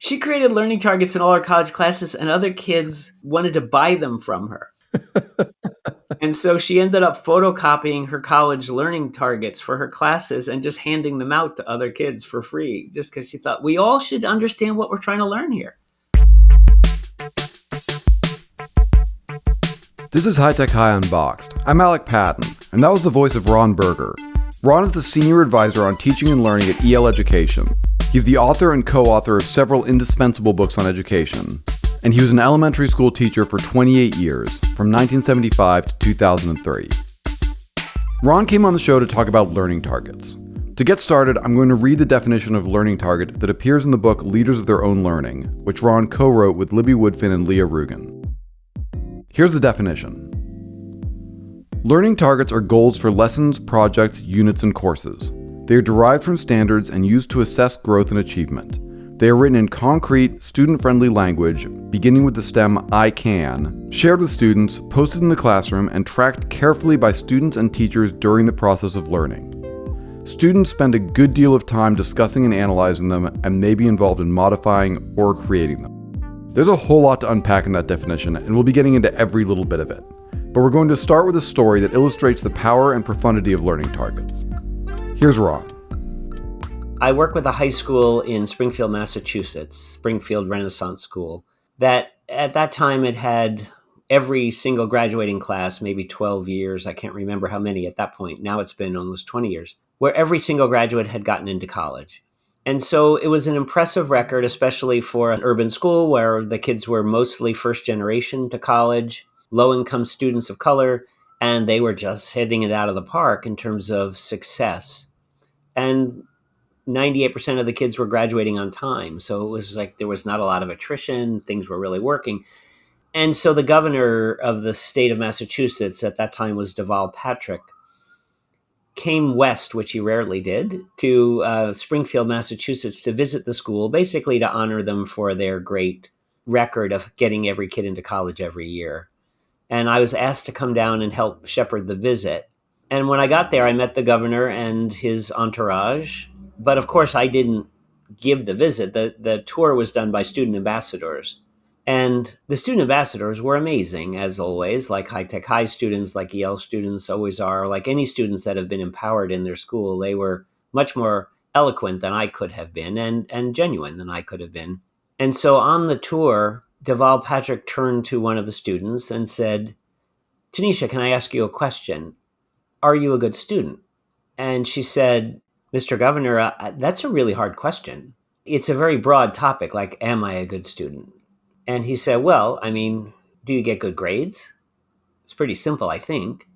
She created learning targets in all her college classes, and other kids wanted to buy them from her. And so she ended up photocopying her college learning targets for her classes and just handing them out to other kids for free, just because she thought we all should understand what we're trying to learn here. This is High Tech High Unboxed. I'm Alec Patton, and that was the voice of Ron Berger. Ron is the Senior Advisor on Teaching and Learning at EL Education. He's the author and co-author of several indispensable books on education, and he was an elementary school teacher for 28 years, from 1975 to 2003. Ron came on the show to talk about learning targets. To get started, I'm going to read the definition of learning target that appears in the book Leaders of Their Own Learning, which Ron co-wrote with Libby Woodfin and Leah Rugen. Here's the definition. Learning targets are goals for lessons, projects, units, and courses. They are derived from standards and used to assess growth and achievement. They are written in concrete, student-friendly language, beginning with the stem I can, shared with students, posted in the classroom, and tracked carefully by students and teachers during the process of learning. Students spend a good deal of time discussing and analyzing them and may be involved in modifying or creating them. There's a whole lot to unpack in that definition, and we'll be getting into every little bit of it. But we're going to start with a story that illustrates the power and profundity of learning targets. Here's Ron. I work with a high school in Springfield, Massachusetts, Springfield Renaissance School, that at that time it had every single graduating class, maybe 12 years, I can't remember how many at that point, now it's been almost 20 years, where every single graduate had gotten into college. And so it was an impressive record, especially for an urban school where the kids were mostly first generation to college, low-income students of color, and they were just hitting it out of the park in terms of success. And 98% of the kids were graduating on time. So it was like there was not a lot of attrition. Things were really working. And so the governor of the state of Massachusetts at that time was Deval Patrick, came west, which he rarely did, to Springfield, Massachusetts to visit the school, basically to honor them for their great record of getting every kid into college every year. And I was asked to come down and help shepherd the visit. And when I got there, I met the governor and his entourage. But of course, I didn't give the visit. The tour was done by student ambassadors. And the student ambassadors were amazing, as always, like high-tech high students, like EL students always are, like any students that have been empowered in their school. They were much more eloquent than I could have been and genuine than I could have been. And so on the tour, Deval Patrick turned to one of the students and said, "Tanisha, can I ask you a question? Are you a good student?" And she said, "Mr. Governor, that's a really hard question. It's a very broad topic, like, am I a good student?" And he said, "Well, I mean, do you get good grades? It's pretty simple, I think."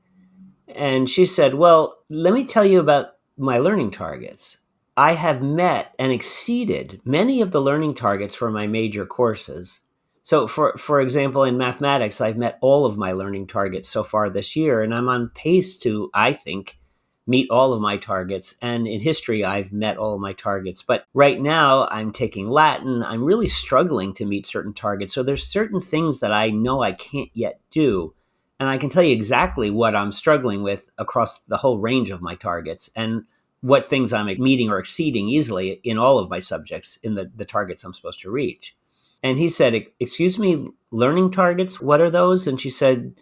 And she said, "Well, let me tell you about my learning targets. I have met and exceeded many of the learning targets for my major courses. So for example, in mathematics, I've met all of my learning targets so far this year, and I'm on pace to, I think, meet all of my targets. And in history, I've met all of my targets. But right now, I'm taking Latin. I'm really struggling to meet certain targets. So there's certain things that I know I can't yet do. And I can tell you exactly what I'm struggling with across the whole range of my targets and what things I'm meeting or exceeding easily in all of my subjects in the targets I'm supposed to reach." And he said, "Excuse me, learning targets, what are those?" And she said,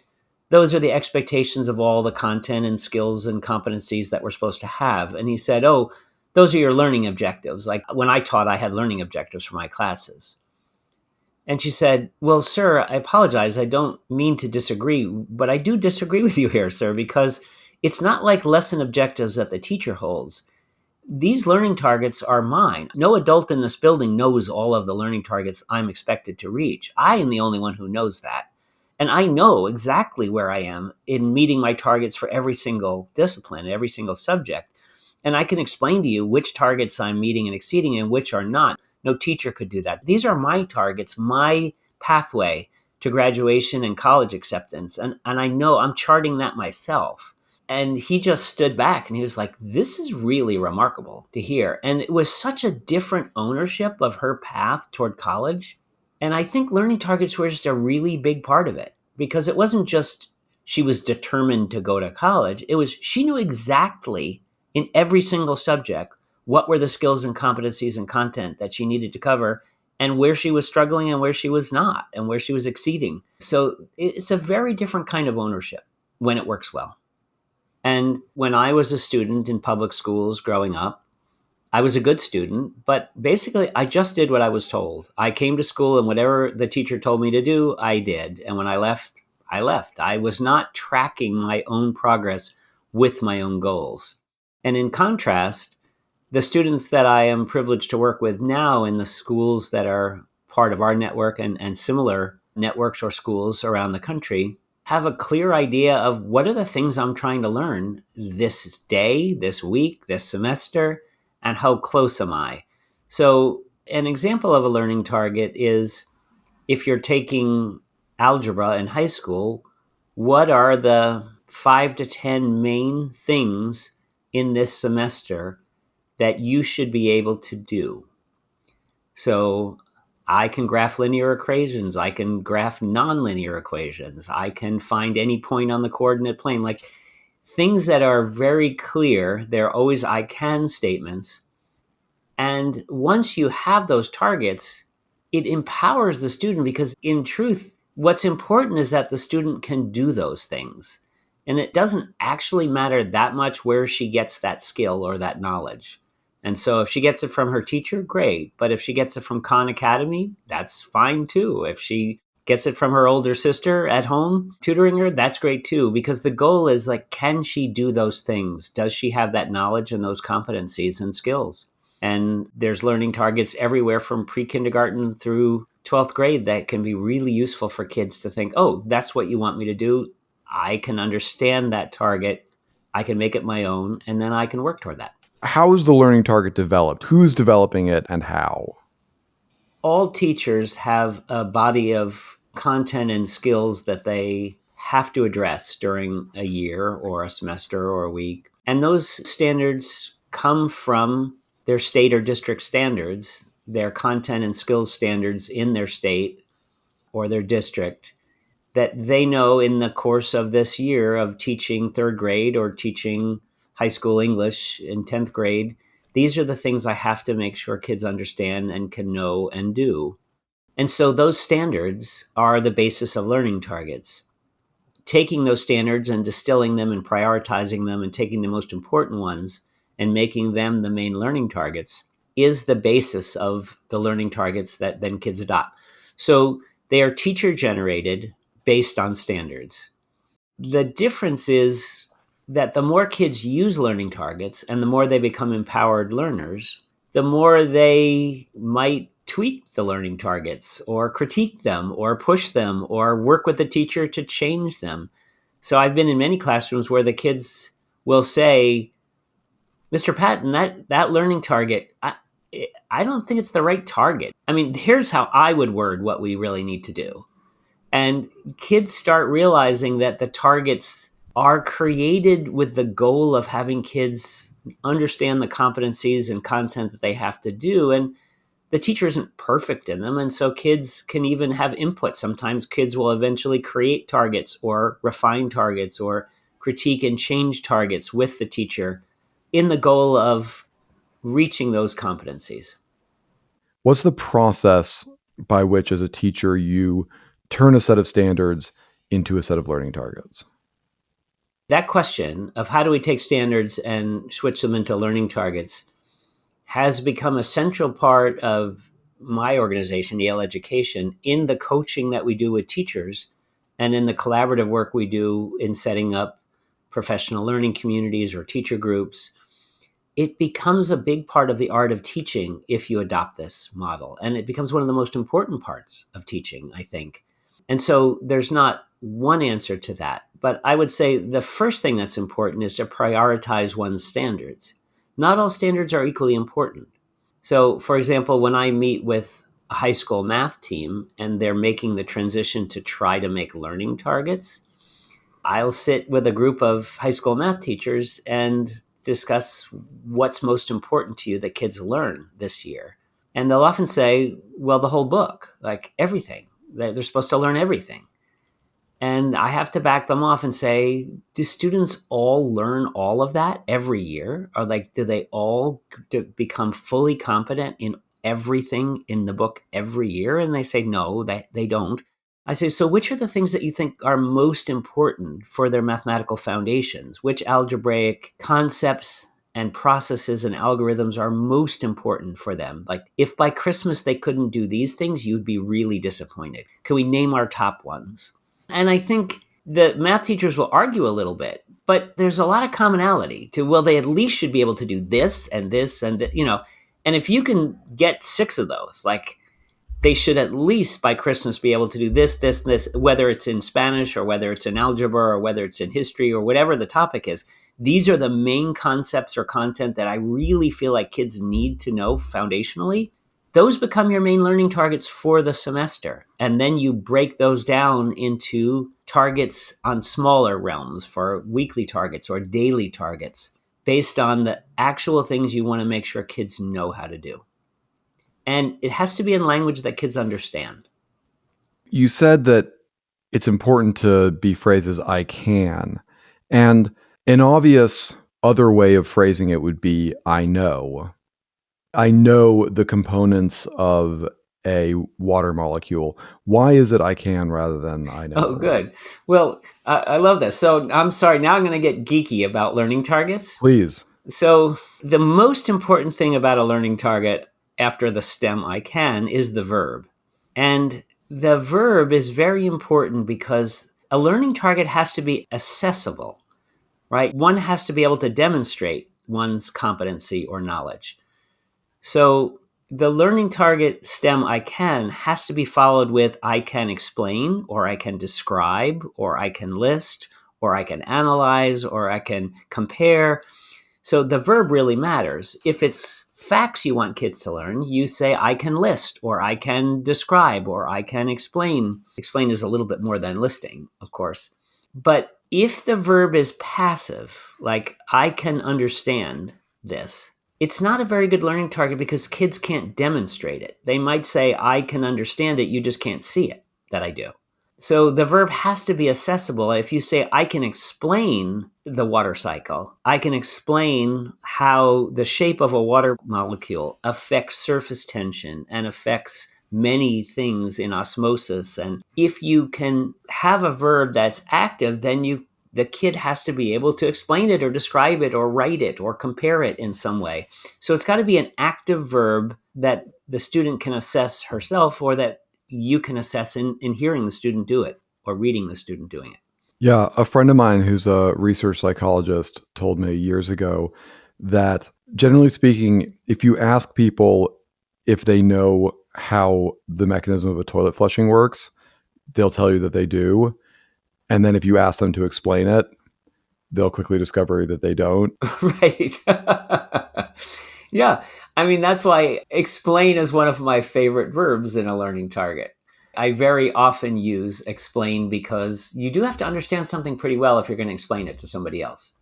"Those are the expectations of all the content and skills and competencies that we're supposed to have." And he said, "Oh, those are your learning objectives. Like when I taught, I had learning objectives for my classes." And she said, "Well, sir, I apologize. I don't mean to disagree, but I do disagree with you here, sir, because it's not like lesson objectives that the teacher holds. These learning targets are mine. No adult in this building knows all of the learning targets I'm expected to reach. I am the only one who knows that. And I know exactly where I am in meeting my targets for every single discipline, every single subject. And I can explain to you which targets I'm meeting and exceeding and which are not. No teacher could do that. These are my targets, my pathway to graduation and college acceptance. And I know I'm charting that myself." And he just stood back and he was like, "This is really remarkable to hear." And it was such a different ownership of her path toward college. And I think learning targets were just a really big part of it, because it wasn't just she was determined to go to college. It was she knew exactly in every single subject what were the skills and competencies and content that she needed to cover. and where she was struggling and where she was not and where she was exceeding. So it's a very different kind of ownership when it works well. And when I was a student in public schools growing up, I was a good student, but basically I just did what I was told. I came to school and whatever the teacher told me to do, I did. And when I left, I left. I was not tracking my own progress with my own goals. And in contrast, the students that I am privileged to work with now in the schools that are part of our network and similar networks or schools around the country have a clear idea of what are the things I'm trying to learn this day, this week, this semester, and how close am I? So an example of a learning target is if you're taking algebra in high school, what are the 5 to 10 main things in this semester that you should be able to do? So I can graph linear equations. I can graph nonlinear equations. I can find any point on the coordinate plane, like things that are very clear. They're always I can statements. And once you have those targets, it empowers the student because in truth, what's important is that the student can do those things. And it doesn't actually matter that much where she gets that skill or that knowledge. And so if she gets it from her teacher, great. But if she gets it from Khan Academy, that's fine too. If she gets it from her older sister at home tutoring her, that's great too. Because the goal is like, can she do those things? Does she have that knowledge and those competencies and skills? And there's learning targets everywhere from pre-kindergarten through 12th grade that can be really useful for kids to think, oh, that's what you want me to do. I can understand that target. I can make it my own, and then I can work toward that. How is the learning target developed? Who's developing it and how? All teachers have a body of content and skills that they have to address during a year or a semester or a week. And those standards come from their state or district standards, their content and skills standards in their state or their district that they know in the course of this year of teaching third grade or teaching high school English in 10th grade. These are the things I have to make sure kids understand and can know and do. And so those standards are the basis of learning targets. Taking those standards and distilling them and prioritizing them and taking the most important ones and making them the main learning targets is the basis of the learning targets that then kids adopt. So they are teacher generated based on standards. The difference is that the more kids use learning targets and the more they become empowered learners, the more they might tweak the learning targets or critique them or push them or work with the teacher to change them. So I've been in many classrooms where the kids will say, Mr. Patton, that learning target, I don't think it's the right target. I mean, here's how I would word what we really need to do. And kids start realizing that the targets are created with the goal of having kids understand the competencies and content that they have to do. And the teacher isn't perfect in them. And so kids can even have input. Sometimes kids will eventually create targets or refine targets or critique and change targets with the teacher in the goal of reaching those competencies. What's the process by which, as a teacher, you turn a set of standards into a set of learning targets? That question of how do we take standards and switch them into learning targets has become a central part of my organization, Yale Education, in the coaching that we do with teachers and in the collaborative work we do in setting up professional learning communities or teacher groups. It becomes a big part of the art of teaching if you adopt this model. And it becomes one of the most important parts of teaching, I think. And so there's not one answer to that. But I would say the first thing that's important is to prioritize one's standards. Not all standards are equally important. So, for example, when I meet with a high school math team and they're making the transition to try to make learning targets, I'll sit with a group of high school math teachers and discuss what's most important to you that kids learn this year. And they'll often say, well, the whole book, like everything. They're supposed to learn everything. And I have to back them off and say, do students all learn all of that every year? Or like, do they all become fully competent in everything in the book every year? And they say, no, they don't. I say, so which are the things that you think are most important for their mathematical foundations? Which algebraic concepts and processes and algorithms are most important for them? Like, if by Christmas they couldn't do these things, you'd be really disappointed. Can we name our top ones? And I think the math teachers will argue a little bit, but there's a lot of commonality to, well, they at least should be able to do this and this and that, and if you can get 6 of those, like, they should at least by Christmas be able to do this, this, this, whether it's in Spanish or whether it's in algebra or whether it's in history or whatever the topic is. These are the main concepts or content that I really feel like kids need to know foundationally. Those become your main learning targets for the semester. And then you break those down into targets on smaller realms for weekly targets or daily targets based on the actual things you want to make sure kids know how to do. And it has to be in language that kids understand. You said that it's important to be phrased as I can. And an obvious other way of phrasing it would be I know. I know the components of a water molecule. Why is it I can rather than I know? Oh, good. Well, I love this. So I'm sorry, now I'm going to get geeky about learning targets. Please. So the most important thing about a learning target after the stem I can is the verb. And the verb is very important because a learning target has to be accessible, right? One has to be able to demonstrate one's competency or knowledge. So the learning target stem I can has to be followed with I can explain, or I can describe, or I can list, or I can analyze, or I can compare. So the verb really matters. If it's facts you want kids to learn, you say I can list, or I can describe, or I can explain. Explain is a little bit more than listing, of course. But if the verb is passive, like I can understand this, it's not a very good learning target because kids can't demonstrate it. They might say, I can understand it, you just can't see it, that I do. So the verb has to be accessible. If you say, I can explain the water cycle, I can explain how the shape of a water molecule affects surface tension and affects many things in osmosis. And if you can have a verb that's active, then the kid has to be able to explain it or describe it or write it or compare it in some way. So it's got to be an active verb that the student can assess herself, or that you can assess in hearing the student do it or reading the student doing it. Yeah, a friend of mine who's a research psychologist told me years ago that generally speaking, if you ask people if they know how the mechanism of a toilet flushing works, they'll tell you that they do. And then if you ask them to explain it, they'll quickly discover that they don't. Right. Yeah. I mean, that's why explain is one of my favorite verbs in a learning target. I very often use explain because you do have to understand something pretty well if you're going to explain it to somebody else.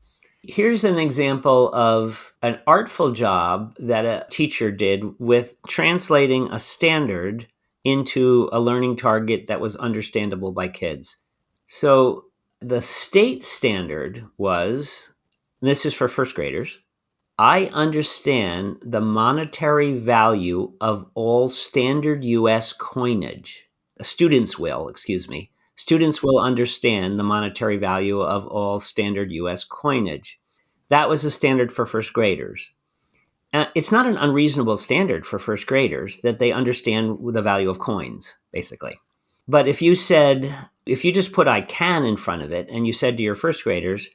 Here's an example of an artful job that a teacher did with translating a standard into a learning target that was understandable by kids. So the state standard was, and this is for first graders, I understand the monetary value of all standard U.S. coinage. Students will understand the monetary value of all standard U.S. coinage. That was a standard for first graders. It's not an unreasonable standard for first graders that they understand the value of coins, basically. But if you just put I can in front of it and you said to your first graders,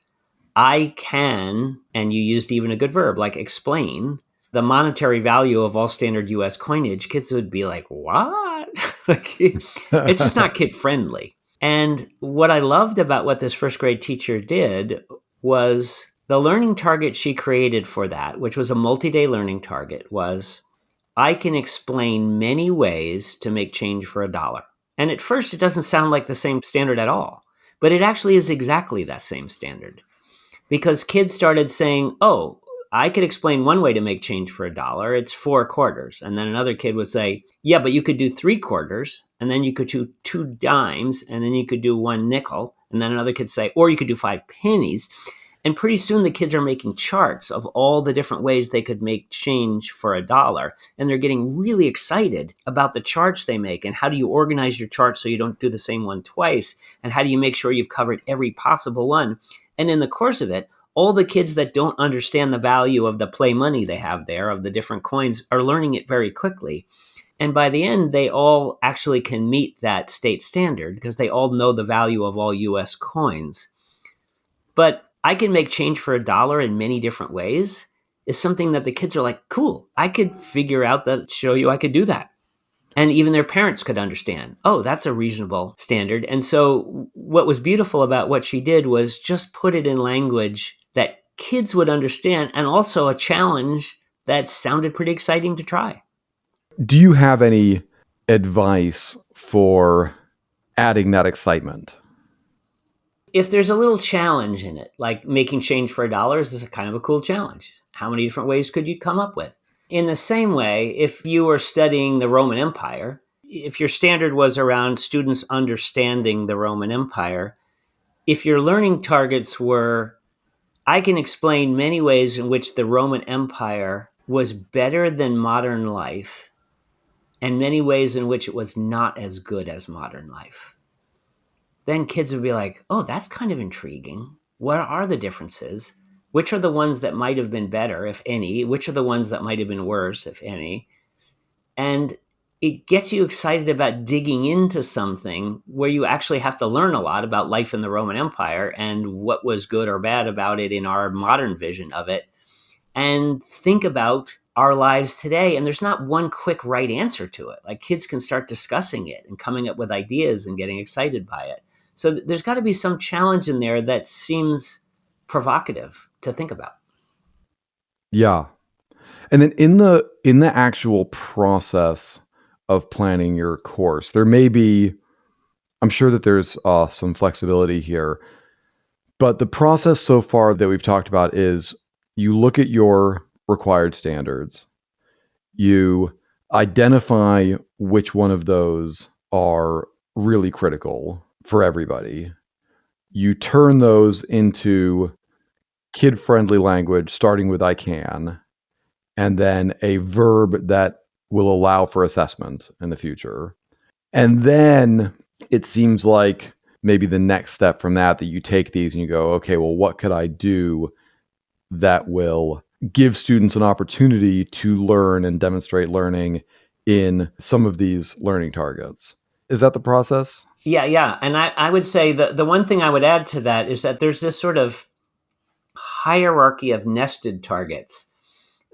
I can, and you used even a good verb like explain, the monetary value of all standard U.S. coinage, kids would be like, what? It's just not kid friendly. And what I loved about what this first grade teacher did was the learning target she created for that, which was a multi-day learning target, was I can explain many ways to make change for $1. And at first, it doesn't sound like the same standard at all, but it actually is exactly that same standard. Because kids started saying, oh, I could explain one way to make change for $1. It's 4 quarters. And then another kid would say, yeah, but you could do 3 quarters, and then you could do 2 dimes, and then you could do 1 nickel. And then another kid say, or you could do 5 pennies. And pretty soon the kids are making charts of all the different ways they could make change for $1. And they're getting really excited about the charts they make. And how do you organize your chart so you don't do the same one twice? And how do you make sure you've covered every possible one? And in the course of it, all the kids that don't understand the value of the play money they have there, of the different coins, are learning it very quickly. And by the end, they all actually can meet that state standard because they all know the value of all US coins. But I can make change for $1 in many different ways is something that the kids are like, cool, I could figure out that, show you I could do that. And even their parents could understand, oh, that's a reasonable standard. And so what was beautiful about what she did was just put it in language that kids would understand, and also a challenge that sounded pretty exciting to try. Do you have any advice for adding that excitement? If there's a little challenge in it, like making change for $1 is a kind of a cool challenge. How many different ways could you come up with? In the same way, if you were studying the Roman Empire, if your standard was around students understanding the Roman Empire, if your learning targets were, I can explain many ways in which the Roman Empire was better than modern life, and many ways in which it was not as good as modern life, then kids would be like, oh, that's kind of intriguing. What are the differences? Which are the ones that might have been better, if any? Which are the ones that might have been worse, if any? And it gets you excited about digging into something where you actually have to learn a lot about life in the Roman Empire and what was good or bad about it in our modern vision of it, and think about our lives today. And there's not one quick right answer to it. Like, kids can start discussing it and coming up with ideas and getting excited by it. So there's got to be some challenge in there that seems provocative to think about. Yeah. And then in the actual process of planning your course, there may be, I'm sure that there's some flexibility here, but the process so far that we've talked about is you look at your required standards, you identify which one of those are really critical for everybody. You turn those into kid-friendly language, starting with I can, and then a verb that will allow for assessment in the future. And then it seems like maybe the next step from that you take these and you go, okay, well, what could I do that will give students an opportunity to learn and demonstrate learning in some of these learning targets? Is that the process? Yeah. And I would say the one thing I would add to that is that there's this sort of hierarchy of nested targets.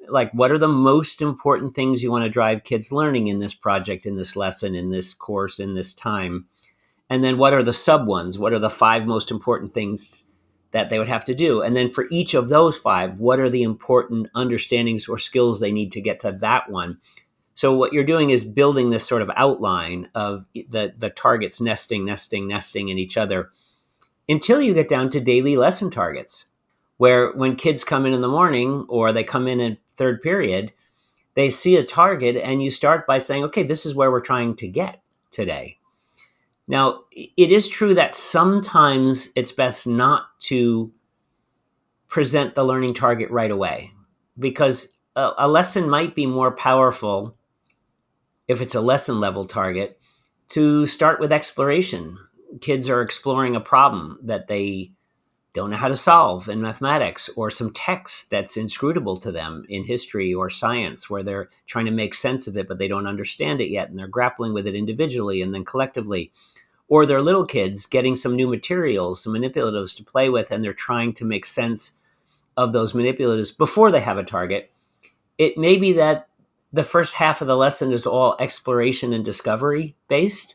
Like, what are the most important things you want to drive kids learning in this project, in this lesson, in this course, in this time? And then what are the sub ones? What are the 5 most important things that they would have to do? And then for each of those 5, what are the important understandings or skills they need to get to that one? So what you're doing is building this sort of outline of the targets nesting in each other until you get down to daily lesson targets, where when kids come in the morning or they come in third period, they see a target and you start by saying, okay, this is where we're trying to get today. Now, it is true that sometimes it's best not to present the learning target right away, because a lesson might be more powerful if it's a lesson level target to start with exploration. Kids are exploring a problem that they don't know how to solve in mathematics, or some text that's inscrutable to them in history or science, where they're trying to make sense of it, but they don't understand it yet. And they're grappling with it individually and then collectively. Or they're little kids getting some new materials, some manipulatives to play with, and they're trying to make sense of those manipulatives before they have a target. It may be that the first half of the lesson is all exploration and discovery based.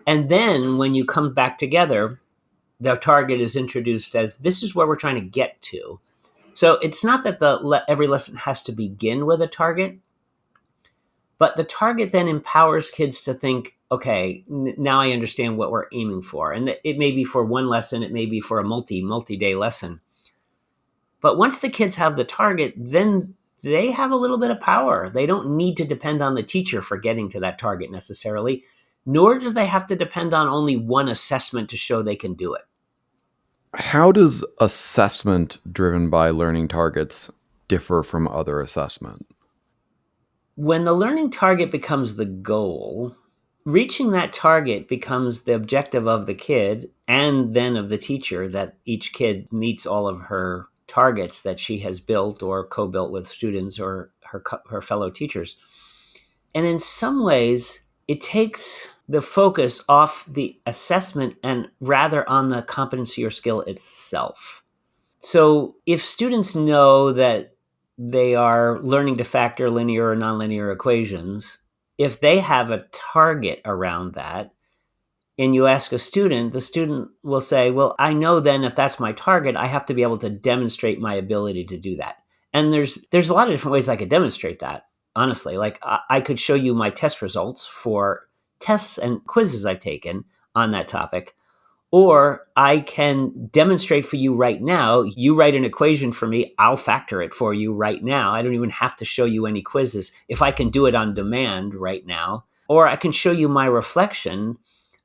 And then when you come back together, the target is introduced as, this is where we're trying to get to. So it's not that every lesson has to begin with a target, but the target then empowers kids to think, okay, now I understand what we're aiming for. And it may be for one lesson, it may be for a multi-day lesson. But once the kids have the target, then they have a little bit of power. They don't need to depend on the teacher for getting to that target necessarily, nor do they have to depend on only one assessment to show they can do it. How does assessment driven by learning targets differ from other assessment? When the learning target becomes the goal, reaching that target becomes the objective of the kid and then of the teacher, that each kid meets all of her targets that she has built or co-built with students or her fellow teachers. And in some ways, it takes the focus off the assessment and rather on the competency or skill itself. So if students know that they are learning to factor linear or nonlinear equations, if they have a target around that, and you ask a student, the student will say, well, I know then if that's my target, I have to be able to demonstrate my ability to do that. And there's a lot of different ways I could demonstrate that, honestly. Like I could show you my test results for tests and quizzes I've taken on that topic. Or I can demonstrate for you right now. You write an equation for me, I'll factor it for you right now. I don't even have to show you any quizzes. If I can do it on demand right now, or I can show you my reflection.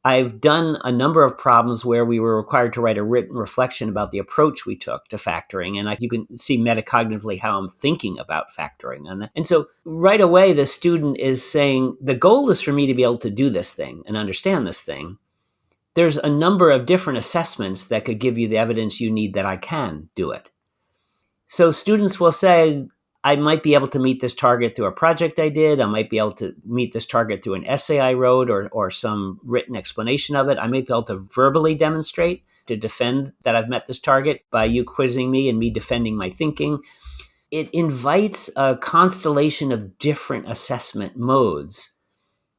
I've done a number of problems where we were required to write a written reflection about the approach we took to factoring. And you can see metacognitively how I'm thinking about factoring on that. And so right away, the student is saying, the goal is for me to be able to do this thing and understand this thing. There's a number of different assessments that could give you the evidence you need that I can do it. So students will say, I might be able to meet this target through a project I did. I might be able to meet this target through an essay I wrote or some written explanation of it. I might be able to verbally demonstrate to defend that I've met this target by you quizzing me and me defending my thinking. It invites a constellation of different assessment modes,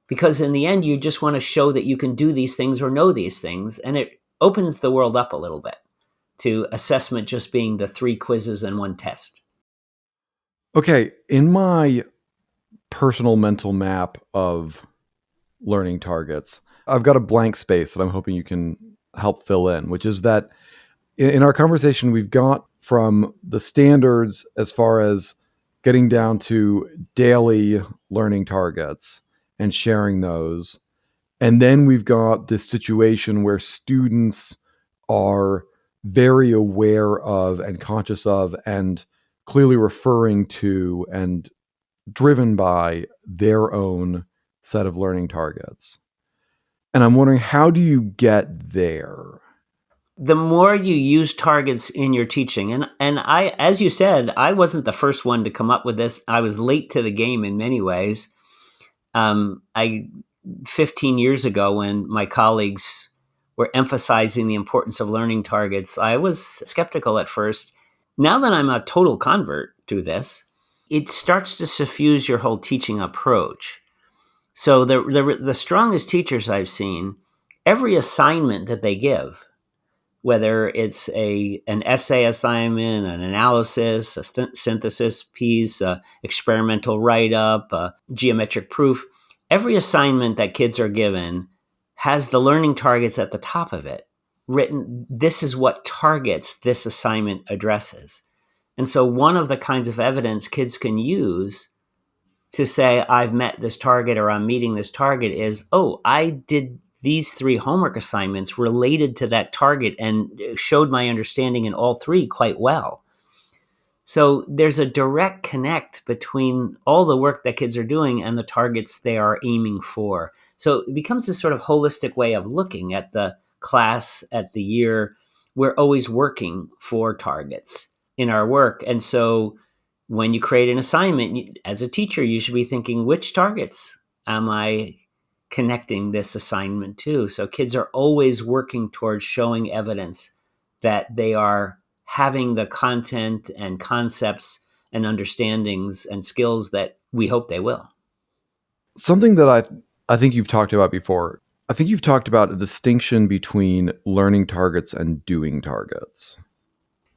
because in the end, you just want to show that you can do these things or know these things. And it opens the world up a little bit to assessment just being the 3 quizzes and 1 test. Okay, in my personal mental map of learning targets, I've got a blank space that I'm hoping you can help fill in, which is that in our conversation, we've got from the standards as far as getting down to daily learning targets and sharing those. And then we've got this situation where students are very aware of and conscious of and clearly referring to and driven by their own set of learning targets. And I'm wondering, how do you get there? The more you use targets in your teaching, and I, as you said, I wasn't the first one to come up with this. I was late to the game in many ways. 15 years ago, when my colleagues were emphasizing the importance of learning targets, I was skeptical at first. Now that I'm a total convert to this, it starts to suffuse your whole teaching approach. So the strongest teachers I've seen, every assignment that they give, whether it's an essay assignment, an analysis, a synthesis piece, a experimental write-up, a geometric proof, every assignment that kids are given has the learning targets at the top of it written. This is what targets this assignment addresses. And so one of the kinds of evidence kids can use to say, I've met this target or I'm meeting this target is, oh, I did these 3 homework assignments related to that target and showed my understanding in all 3 quite well. So there's a direct connect between all the work that kids are doing and the targets they are aiming for. So it becomes this sort of holistic way of looking at the class, at the year. We're always working for targets in our work. And so when you create an assignment, as a teacher, you should be thinking, which targets am I connecting this assignment to? So kids are always working towards showing evidence that they are having the content and concepts and understandings and skills that we hope they will. Something that I think you've talked about before. I think you've talked about a distinction between learning targets and doing targets.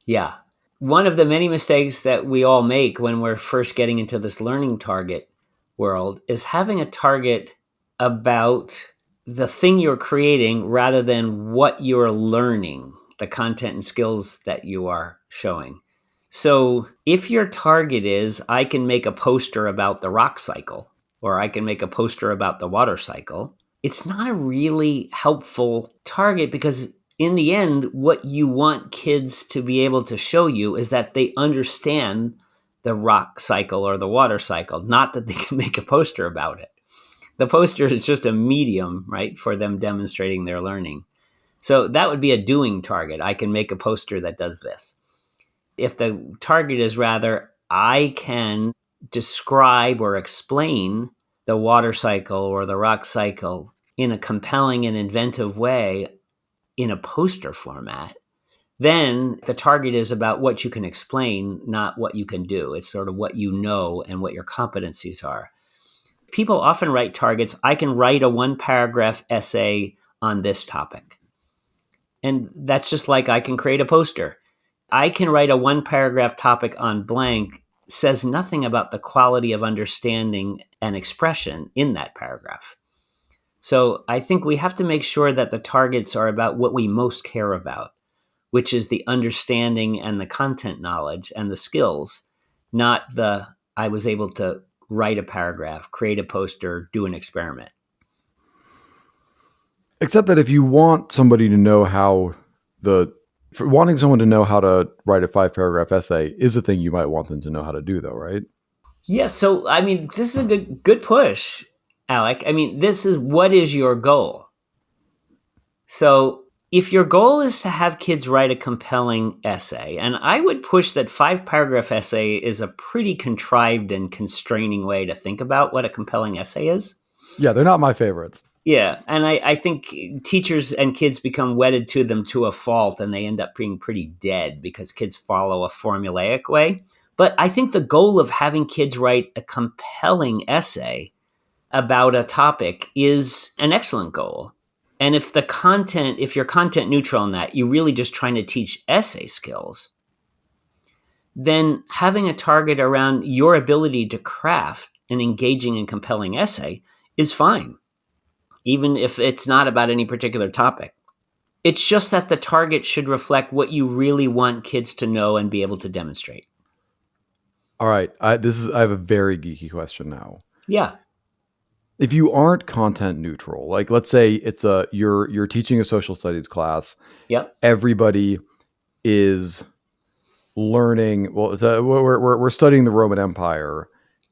Yeah. One of the many mistakes that we all make when we're first getting into this learning target world is having a target about the thing you're creating rather than what you're learning, the content and skills that you are showing. So if your target is, I can make a poster about the rock cycle, or I can make a poster about the water cycle, it's not a really helpful target, because in the end, what you want kids to be able to show you is that they understand the rock cycle or the water cycle, not that they can make a poster about it. The poster is just a medium, right, for them demonstrating their learning. So that would be a doing target. I can make a poster that does this. If the target is rather, I can describe or explain the water cycle or the rock cycle in a compelling and inventive way in a poster format, then the target is about what you can explain, not what you can do. It's sort of what you know and what your competencies are. People often write targets. I can write a 1-paragraph essay on this topic. And that's just like I can create a poster. I can write a 1-paragraph topic on blank says nothing about the quality of understanding and expression in that paragraph. So I think we have to make sure that the targets are about what we most care about, which is the understanding and the content knowledge and the skills, not the I was able to write a paragraph, create a poster, do an experiment. Except that if you want somebody to know how for wanting someone to know how to write a 5-paragraph essay is a thing you might want them to know how to do, though, right? Yeah, so I mean, this is a good push, Alec. I mean, this is what is your goal? So if your goal is to have kids write a compelling essay, and I would push that 5-paragraph essay is a pretty contrived and constraining way to think about what a compelling essay is. Yeah, they're not my favorites. Yeah, and I think teachers and kids become wedded to them to a fault, and they end up being pretty dead because kids follow a formulaic way. But I think the goal of having kids write a compelling essay about a topic is an excellent goal. And if you're content neutral in that, you're really just trying to teach essay skills, then having a target around your ability to craft an engaging and compelling essay is fine, even if it's not about any particular topic. It's just that the target should reflect what you really want kids to know and be able to demonstrate. All right, I have a very geeky question now. Yeah. If you aren't content neutral, like let's say you're teaching a social studies class, Yep. everybody is learning. Well, we're studying the Roman Empire,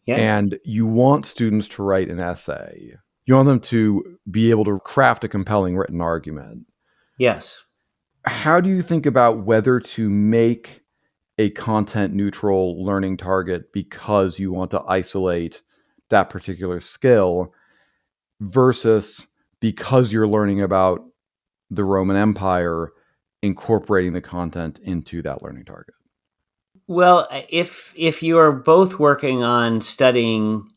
Yeah. and you want students to write an essay. You want them to be able to craft a compelling written argument. Yes. How do you think about whether to make a content neutral learning target because you want to isolate that particular skill versus because you're learning about the Roman Empire, incorporating the content into that learning target? Well, if you are both working on studying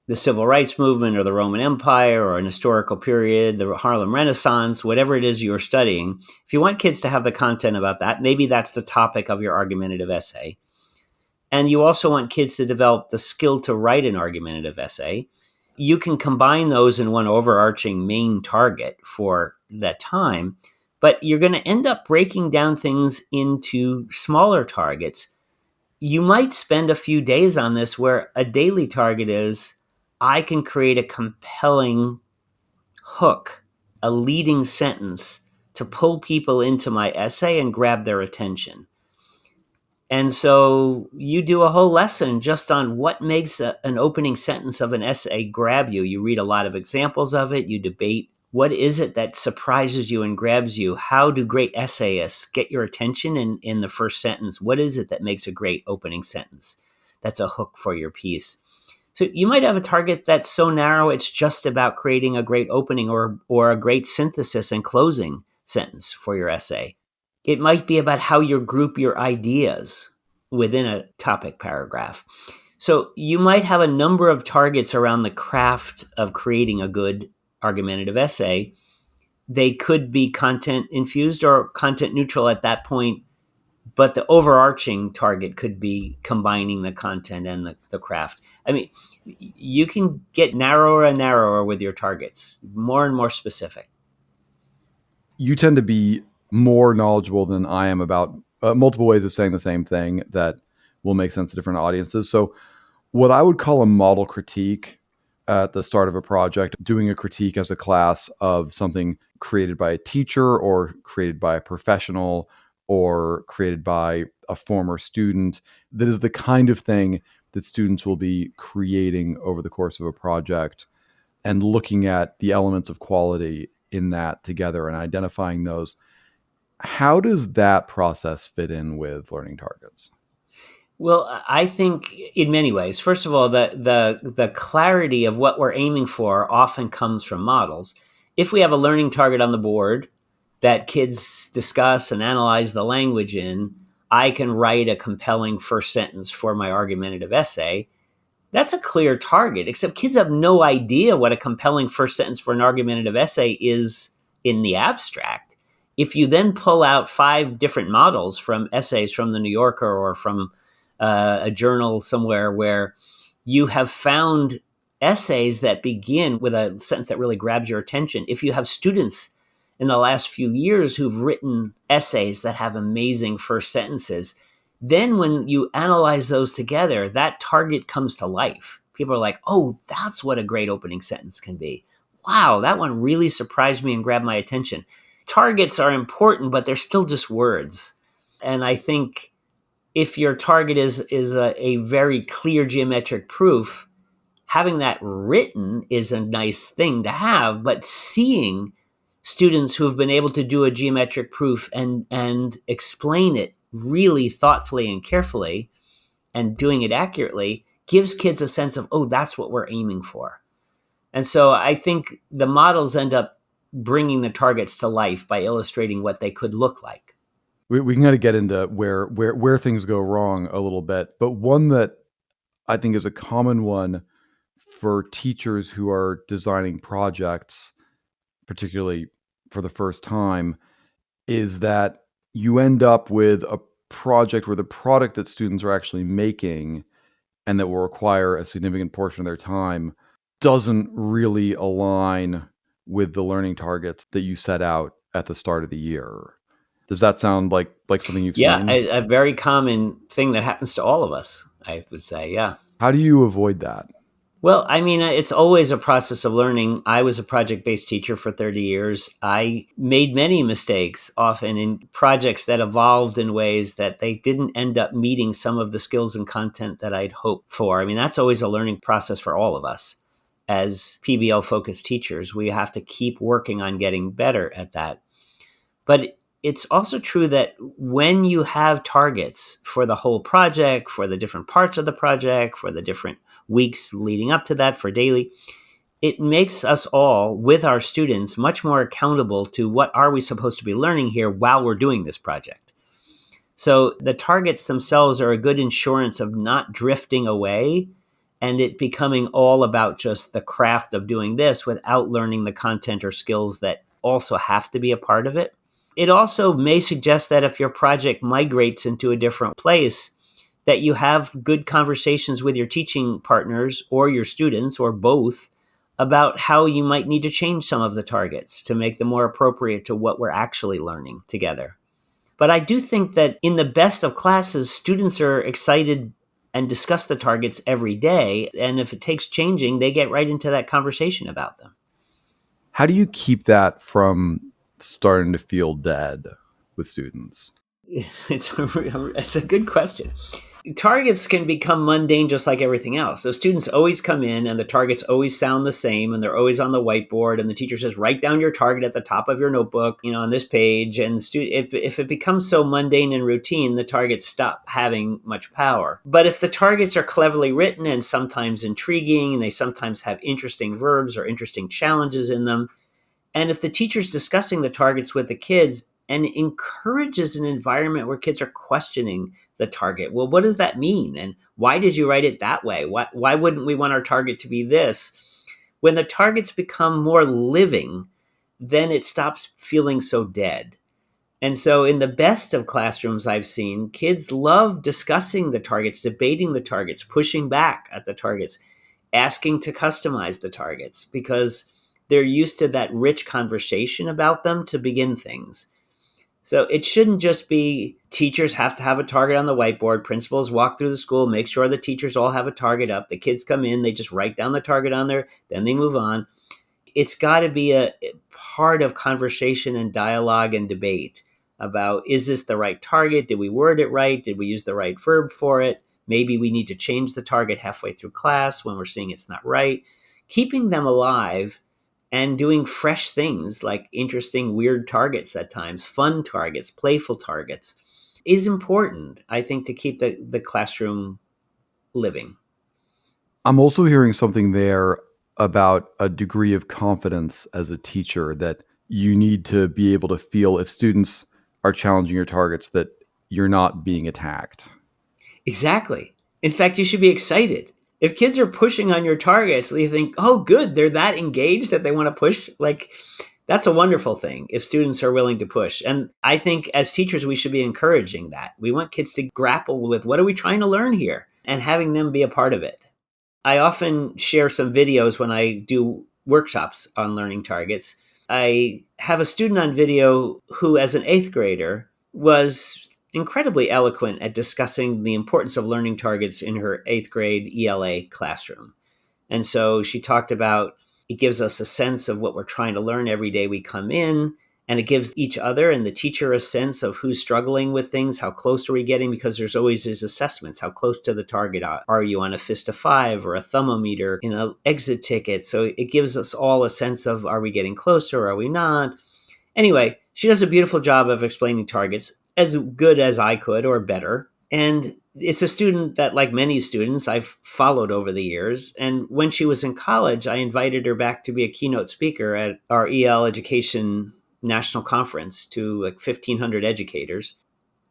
the civil rights movement or the Roman Empire or an historical period, the Harlem Renaissance, whatever it is you're studying, if you want kids to have the content about that, maybe that's the topic of your argumentative essay. And you also want kids to develop the skill to write an argumentative essay. You can combine those in one overarching main target for that time, but you're going to end up breaking down things into smaller targets. You might spend a few days on this where a daily target is I can create a compelling hook, a leading sentence to pull people into my essay and grab their attention. And so you do a whole lesson just on what makes an opening sentence of an essay grab you. You read a lot of examples of it. You debate what is it that surprises you and grabs you. How do great essayists get your attention in the first sentence? What is it that makes a great opening sentence? That's a hook for your piece. So you might have a target that's so narrow it's just about creating a great opening or a great synthesis and closing sentence for your essay. It might be about how you group your ideas within a topic paragraph. So you might have a number of targets around the craft of creating a good argumentative essay. They could be content infused or content neutral at that point, but the overarching target could be combining the content and the craft. I mean, you can get narrower and narrower with your targets, more and more specific. You tend to be more knowledgeable than I am about multiple ways of saying the same thing that will make sense to different audiences. So what I would call a model critique at the start of a project, doing a critique as a class of something created by a teacher or created by a professional or created by a former student. That is the kind of thing that students will be creating over the course of a project and looking at the elements of quality in that together and identifying those. How does that process fit in with learning targets? Well, I think in many ways. First of all, the clarity of what we're aiming for often comes from models. If we have a learning target on the board that kids discuss and analyze the language in, I can write a compelling first sentence for my argumentative essay. That's a clear target, except kids have no idea what a compelling first sentence for an argumentative essay is in the abstract. If you then pull out 5 different models from essays from the New Yorker or from a journal somewhere where you have found essays that begin with a sentence that really grabs your attention, if you have students in the last few years who've written essays that have amazing first sentences, then when you analyze those together, that target comes to life. People are like, oh, that's what a great opening sentence can be. Wow, that one really surprised me and grabbed my attention. Targets are important, but they're still just words. And I think if your target is a very clear geometric proof, having that written is a nice thing to have, but seeing students who have been able to do a geometric proof and explain it really thoughtfully and carefully and doing it accurately gives kids a sense of, oh, that's what we're aiming for. And so I think the models end up bringing the targets to life by illustrating what they could look like. We can kind of get into where things go wrong a little bit, but one that I think is a common one for teachers who are designing projects, particularly for the first time, is that you end up with a project where the product that students are actually making and that will require a significant portion of their time doesn't really align with the learning targets that you set out at the start of the year. Does that sound like something you've Yeah, seen? a very common thing that happens to all of us, I would say. Yeah. How do you avoid that? Well, I mean, it's always a process of learning. I was a project based teacher for 30 years. I made many mistakes, often in projects that evolved in ways that they didn't end up meeting some of the skills and content that I'd hoped for. I mean, that's always a learning process for all of us. As PBL focused teachers, we have to keep working on getting better at that. But it's also true that when you have targets for the whole project, for the different parts of the project, for the different weeks leading up to that, for daily, it makes us all, with our students, much more accountable to what are we supposed to be learning here while we're doing this project. So the targets themselves are a good insurance of not drifting away and it becoming all about just the craft of doing this without learning the content or skills that also have to be a part of it. It also may suggest that if your project migrates into a different place, that you have good conversations with your teaching partners or your students or both about how you might need to change some of the targets to make them more appropriate to what we're actually learning together. But I do think that in the best of classes, students are excited and discuss the targets every day. And if it takes changing, they get right into that conversation about them. How do you keep that from starting to feel dead with students? It's a good question. Targets can become mundane just like everything else. So students always come in and the targets always sound the same and they're always on the whiteboard and the teacher says, write down your target at the top of your notebook, on this page. And if it becomes so mundane and routine, the targets stop having much power. But if the targets are cleverly written and sometimes intriguing, and they sometimes have interesting verbs or interesting challenges in them, and if the teacher's discussing the targets with the kids and encourages an environment where kids are questioning the target, well, what does that mean? And why did you write it that way? Why wouldn't we want our target to be this? When the targets become more living, then it stops feeling so dead. And so in the best of classrooms I've seen, kids love discussing the targets, debating the targets, pushing back at the targets, asking to customize the targets because they're used to that rich conversation about them to begin things. So it shouldn't just be teachers have to have a target on the whiteboard, principals walk through the school, make sure the teachers all have a target up, the kids come in, they just write down the target on there, then they move on. It's got to be a part of conversation and dialogue and debate about, is this the right target? Did we word it right? Did we use the right verb for it? Maybe we need to change the target halfway through class when we're seeing it's not right. Keeping them alive and doing fresh things like interesting, weird targets at times, fun targets, playful targets is important, I think, to keep the classroom living. I'm also hearing something there about a degree of confidence as a teacher, that you need to be able to feel if students are challenging your targets that you're not being attacked. Exactly. In fact, you should be excited. If kids are pushing on your targets, you think, oh, good, they're that engaged that they want to push. Like, that's a wonderful thing if students are willing to push. And I think as teachers, we should be encouraging that. We want kids to grapple with, what are we trying to learn here? And having them be a part of it. I often share some videos when I do workshops on learning targets. I have a student on video who, as an eighth grader, was incredibly eloquent at discussing the importance of learning targets in her eighth grade ELA classroom. And so she talked about, it gives us a sense of what we're trying to learn every day we come in. And it gives each other and the teacher a sense of who's struggling with things, how close are we getting, because there's always these assessments. How close to the target are you on a fist of 5 or a thermometer in an exit ticket? So it gives us all a sense of, are we getting closer, or are we not? Anyway, she does a beautiful job of explaining targets, as good as I could or better. And it's a student that, like many students, I've followed over the years. And when she was in college, I invited her back to be a keynote speaker at our EL education national conference to like 1,500 educators.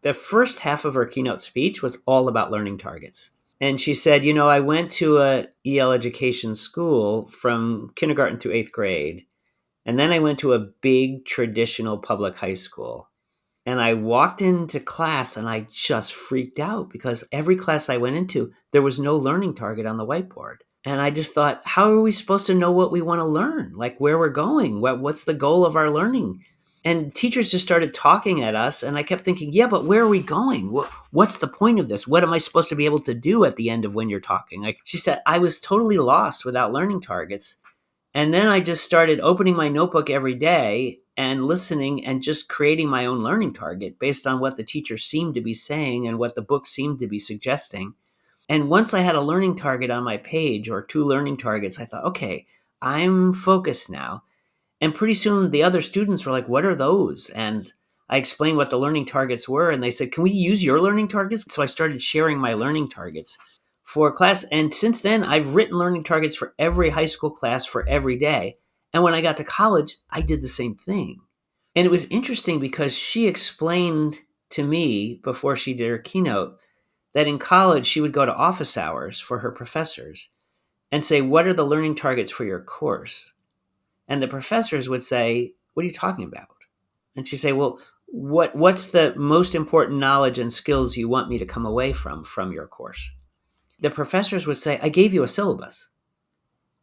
The first half of her keynote speech was all about learning targets. And she said, I went to a EL education school from kindergarten through eighth grade. And then I went to a big traditional public high school. And I walked into class and I just freaked out because every class I went into, there was no learning target on the whiteboard. And I just thought, how are we supposed to know what we want to learn? Like, where we're going? What's the goal of our learning? And teachers just started talking at us. And I kept thinking, yeah, but where are we going? What's the point of this? What am I supposed to be able to do at the end of when you're talking? Like she said, I was totally lost without learning targets. And then I just started opening my notebook every day and listening and just creating my own learning target based on what the teacher seemed to be saying and what the book seemed to be suggesting. And once I had a learning target on my page, or 2 learning targets, I thought, okay, I'm focused now. And pretty soon the other students were like, what are those? And I explained what the learning targets were. And they said, can we use your learning targets? So I started sharing my learning targets for class. And since then, I've written learning targets for every high school class for every day. And when I got to college, I did the same thing. And it was interesting because she explained to me before she did her keynote that in college, she would go to office hours for her professors and say, what are the learning targets for your course? And the professors would say, what are you talking about? And she'd say, well, what's the most important knowledge and skills you want me to come away from your course? The professors would say, I gave you a syllabus.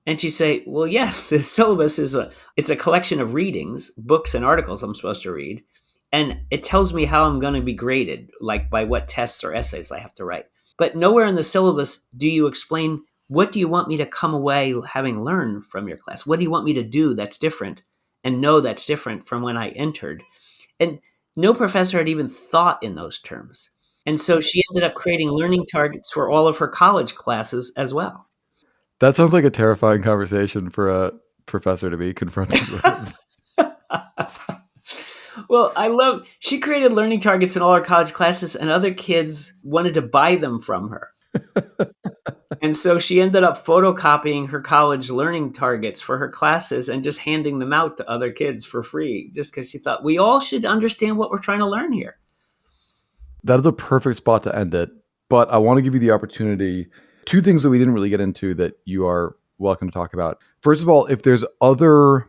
And she'd say, well, yes, the syllabus it's a collection of readings, books and articles I'm supposed to read. And it tells me how I'm going to be graded, like by what tests or essays I have to write. But nowhere in the syllabus do you explain, what do you want me to come away having learned from your class? What do you want me to do that's different and know that's different from when I entered? And no professor had even thought in those terms. And so she ended up creating learning targets for all of her college classes as well. That sounds like a terrifying conversation for a professor to be confronted with. Well, she created learning targets in all her college classes, and other kids wanted to buy them from her. And so she ended up photocopying her college learning targets for her classes and just handing them out to other kids for free, just because she thought we all should understand what we're trying to learn here. That is a perfect spot to end it. But I want to give you the opportunity, 2 things that we didn't really get into that you are welcome to talk about. First of all, if there's other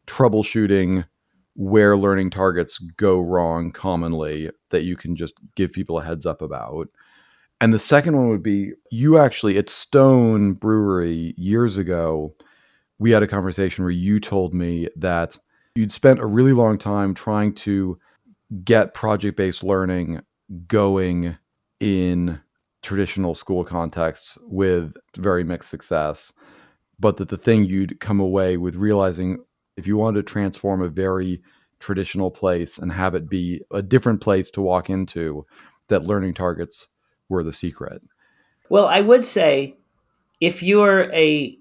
troubleshooting where learning targets go wrong commonly that you can just give people a heads up about. And the second one would be, you actually at Stone Brewery years ago, we had a conversation where you told me that you'd spent a really long time trying to get project-based learning going in traditional school contexts with very mixed success, but that the thing you'd come away with realizing, if you wanted to transform a very traditional place and have it be a different place to walk into, that learning targets were the secret. Well, I would say if you're a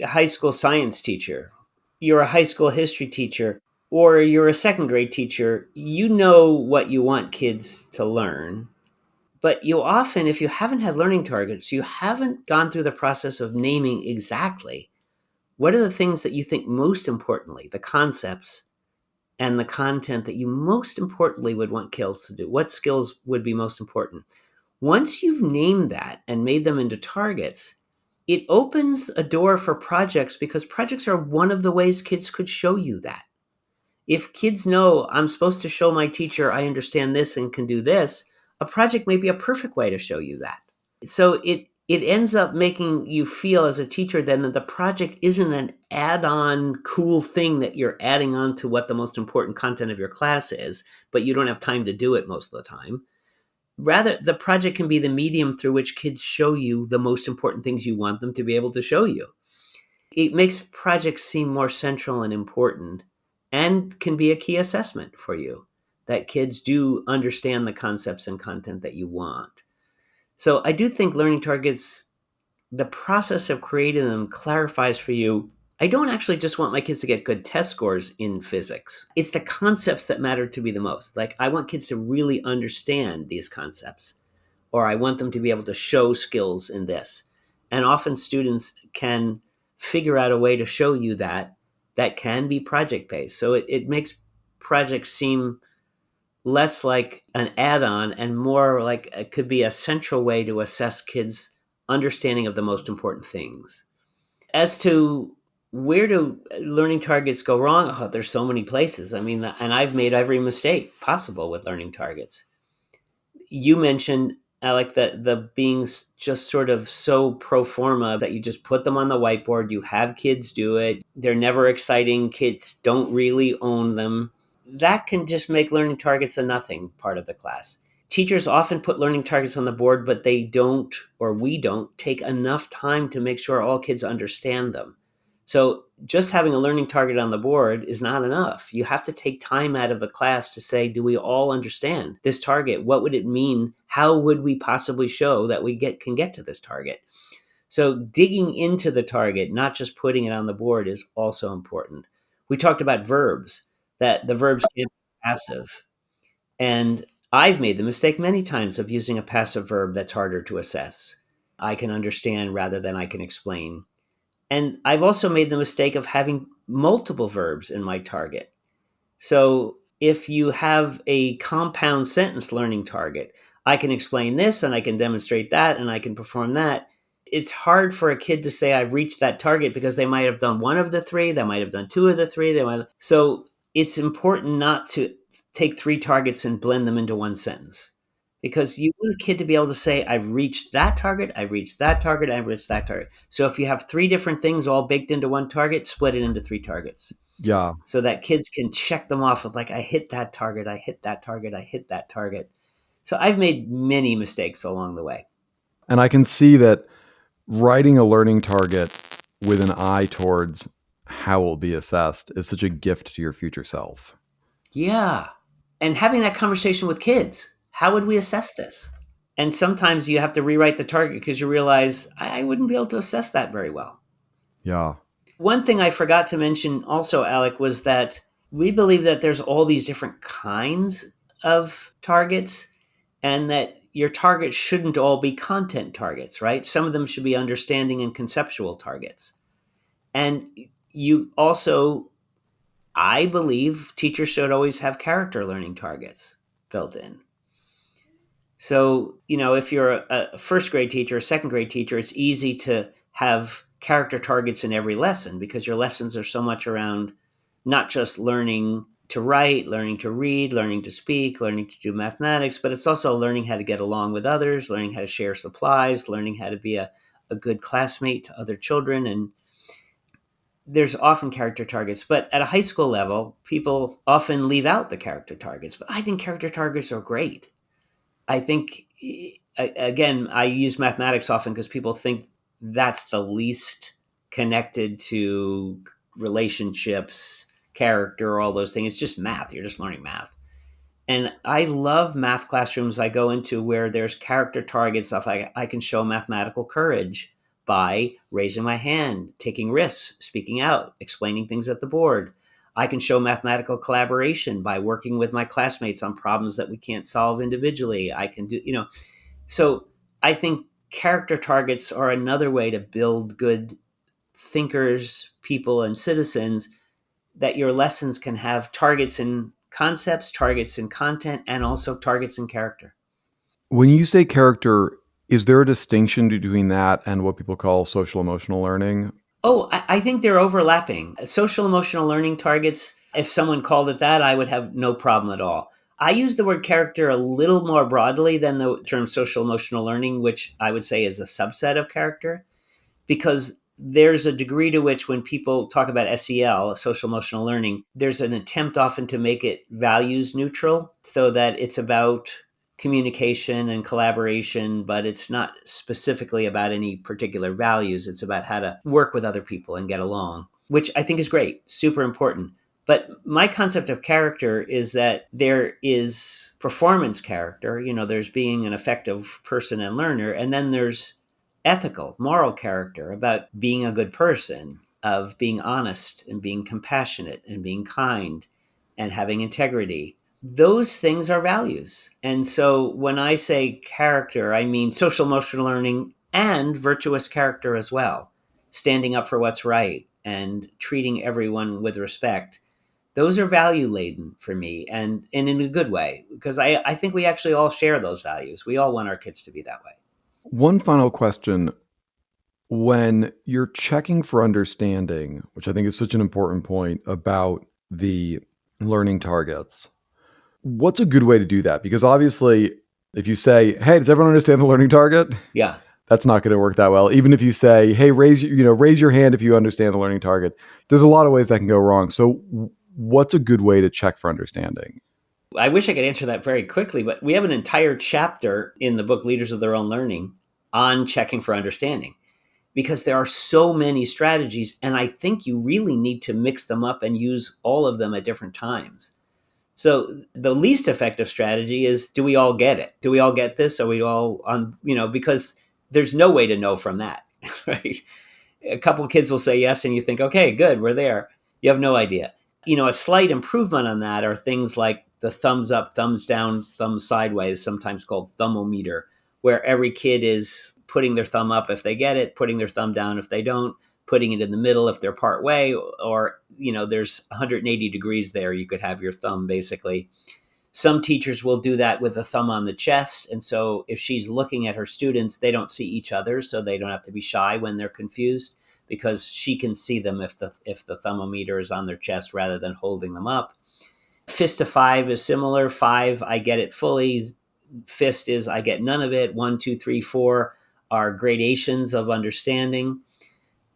high school science teacher, you're a high school history teacher, or you're a second grade teacher, you know what you want kids to learn. But you often, if you haven't had learning targets, you haven't gone through the process of naming exactly what are the things that you think most importantly, the concepts and the content that you most importantly would want kids to do. What skills would be most important? Once you've named that and made them into targets, it opens a door for projects because projects are one of the ways kids could show you that. If kids know I'm supposed to show my teacher I understand this and can do this, a project may be a perfect way to show you that. So it ends up making you feel as a teacher then that the project isn't an add-on cool thing that you're adding on to what the most important content of your class is, but you don't have time to do it most of the time. Rather, the project can be the medium through which kids show you the most important things you want them to be able to show you. It makes projects seem more central and important and can be a key assessment for you that kids do understand the concepts and content that you want. So I do think learning targets, the process of creating them clarifies for you. I don't actually just want my kids to get good test scores in physics. It's the concepts that matter to me the most. Like, I want kids to really understand these concepts, or I want them to be able to show skills in this. And often students can figure out a way to show you that can be project based. So it makes projects seem less like an add-on and more like it could be a central way to assess kids' understanding of the most important things. As to where do learning targets go wrong? Oh, there's so many places. I mean, and I've made every mistake possible with learning targets. You mentioned, Alec, that the being just sort of so pro forma that you just put them on the whiteboard, you have kids do it, they're never exciting, kids don't really own them. That can just make learning targets a nothing part of the class. Teachers often put learning targets on the board, but they don't, or we don't, take enough time to make sure all kids understand them. So just having a learning target on the board is not enough. You have to take time out of the class to say, do we all understand this target? What would it mean? How would we possibly show that we can get to this target? So digging into the target, not just putting it on the board, is also important. We talked about verbs, that the verbs can be passive. And I've made the mistake many times of using a passive verb that's harder to assess. I can understand rather than I can explain. And I've also made the mistake of having multiple verbs in my target. So if you have a compound sentence learning target, I can explain this and I can demonstrate that and I can perform that. It's hard for a kid to say I've reached that target because they might have done one of the three, they might have done two of the three, so it's important not to take three targets and blend them into one sentence. Because you want a kid to be able to say, I've reached that target, I've reached that target, I've reached that target. So if you have three different things all baked into one target, split it into three targets Yeah. so that kids can check them off with, like, I hit that target, I hit that target, I hit that target. So I've made many mistakes along the way. And I can see that writing a learning target with an eye towards how it will be assessed is such a gift to your future self. Yeah. And having that conversation with kids, how would we assess this? And sometimes you have to rewrite the target because you realize I wouldn't be able to assess that very well. Yeah. One thing I forgot to mention also, Alec, was that we believe that there's all these different kinds of targets and that your targets shouldn't all be content targets, right? Some of them should be understanding and conceptual targets. And you also, I believe, teachers should always have character learning targets built in. So, if you're a first grade teacher, a second grade teacher, it's easy to have character targets in every lesson because your lessons are so much around not just learning to write, learning to read, learning to speak, learning to do mathematics, but it's also learning how to get along with others, learning how to share supplies, learning how to be a good classmate to other children. And there's often character targets, but at a high school level, people often leave out the character targets. But I think character targets are great. I think, again, I use mathematics often because people think that's the least connected to relationships, character, all those things. It's just math. You're just learning math. And I love math classrooms I go into where there's character target stuff. I can show mathematical courage by raising my hand, taking risks, speaking out, explaining things at the board. I can show mathematical collaboration by working with my classmates on problems that we can't solve individually. I can do, so I think character targets are another way to build good thinkers, people, and citizens, that your lessons can have targets in concepts, targets in content, and also targets in character. When you say character, is there a distinction between that and what people call social emotional learning? Oh, I think they're overlapping. Social emotional learning targets, if someone called it that, I would have no problem at all. I use the word character a little more broadly than the term social emotional learning, which I would say is a subset of character, because there's a degree to which when people talk about SEL, social emotional learning, there's an attempt often to make it values neutral so that it's about communication and collaboration, but it's not specifically about any particular values. It's about how to work with other people and get along, which I think is great, super important. But my concept of character is that there is performance character, there's being an effective person and learner, and then there's ethical, moral character about being a good person, of being honest and being compassionate and being kind and having integrity. Those things are values. And so when I say character, I mean social emotional learning and virtuous character as well, standing up for what's right and treating everyone with respect. Those are value laden for me, and in a good way, because I think we actually all share those values. We all want our kids to be that way. One final question. When you're checking for understanding, which I think is such an important point about the learning targets, what's a good way to do that? Because obviously, if you say, "Hey, does everyone understand the learning target?" Yeah. That's not going to work that well. Even if you say, "Hey, raise your hand if you understand the learning target." There's a lot of ways that can go wrong. So, what's a good way to check for understanding? I wish I could answer that very quickly, but we have an entire chapter in the book Leaders of Their Own Learning on checking for understanding, because there are so many strategies, and I think you really need to mix them up and use all of them at different times. So the least effective strategy is, do we all get it? Do we all get this? Are we all on, because there's no way to know from that, right? A couple of kids will say yes, and you think, okay, good, we're there. You have no idea. A slight improvement on that are things like the thumbs up, thumbs down, thumb sideways, sometimes called thumbometer, where every kid is putting their thumb up if they get it, putting their thumb down if they don't, putting it in the middle if they're part way, or, there's 180 degrees there. You could have your thumb basically. Some teachers will do that with a thumb on the chest. And so if she's looking at her students, they don't see each other. So they don't have to be shy when they're confused, because she can see them if the thermometer is on their chest rather than holding them up. Fist to five is similar. Five, I get it fully. Fist is I get none of it. 1, 2, 3, 4 are gradations of understanding.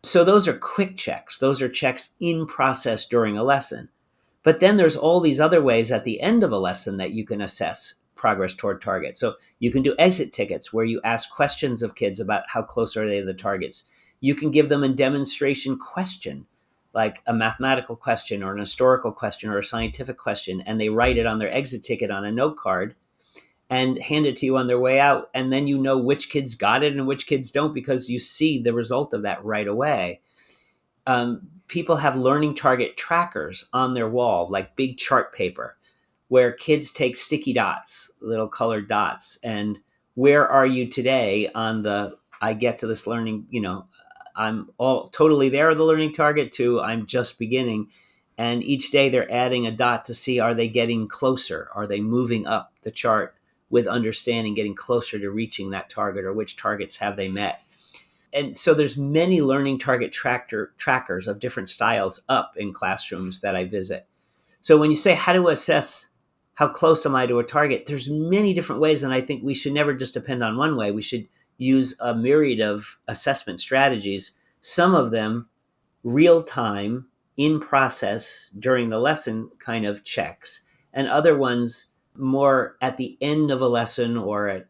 So those are quick checks. Those are checks in process during a lesson. But then there's all these other ways at the end of a lesson that you can assess progress toward target. So you can do exit tickets where you ask questions of kids about how close are they to the targets. You can give them a demonstration question, like a mathematical question or an historical question or a scientific question, and they write it on their exit ticket on a note card and hand it to you on their way out. And then you know which kids got it and which kids don't, because you see the result of that right away. People have learning target trackers on their wall, like big chart paper, where kids take sticky dots, little colored dots, and where are you today on the, I get to this learning, I'm all totally there at the learning target, to I'm just beginning. And each day they're adding a dot to see, are they getting closer? Are they moving up the chart with understanding, getting closer to reaching that target, or which targets have they met? And so there's many learning target trackers of different styles up in classrooms that I visit. So when you say, how to assess how close am I to a target, there's many different ways. And I think we should never just depend on one way. We should use a myriad of assessment strategies. Some of them real time, in process during the lesson kind of checks, and other ones more at the end of a lesson or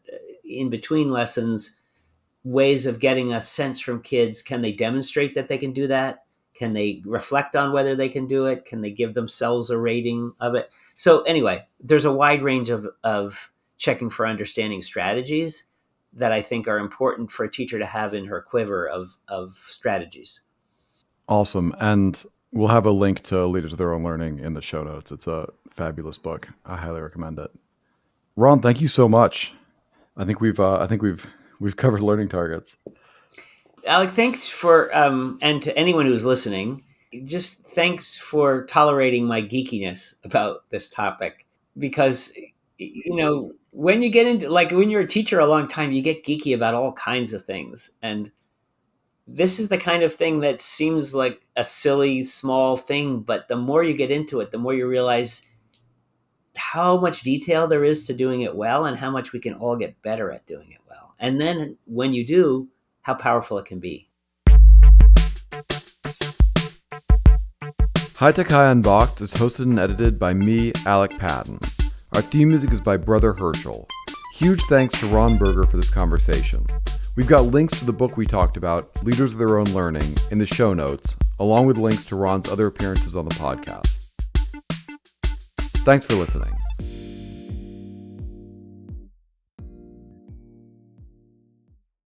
in between lessons, ways of getting a sense from kids. Can they demonstrate that they can do that? Can they reflect on whether they can do it? Can they give themselves a rating of it? So anyway, there's a wide range of checking for understanding strategies that I think are important for a teacher to have in her quiver of strategies. Awesome. And we'll have a link to Leaders of Their Own Learning in the show notes. It's a fabulous book. I highly recommend it. Ron, thank you so much. I think we've covered learning targets. Alec, thanks for, and to anyone who's listening, just thanks for tolerating my geekiness about this topic. Because, when you get into, like, when you're a teacher a long time, you get geeky about all kinds of things. And this is the kind of thing that seems like a silly, small thing. But the more you get into it, the more you realize how much detail there is to doing it well and how much we can all get better at doing it well. And then when you do, how powerful it can be. High Tech High Unboxed is hosted and edited by me, Alec Patton. Our theme music is by Brother Herschel. Huge thanks to Ron Berger for this conversation. We've got links to the book we talked about, Leaders of Their Own Learning, in the show notes, along with links to Ron's other appearances on the podcast. Thanks for listening.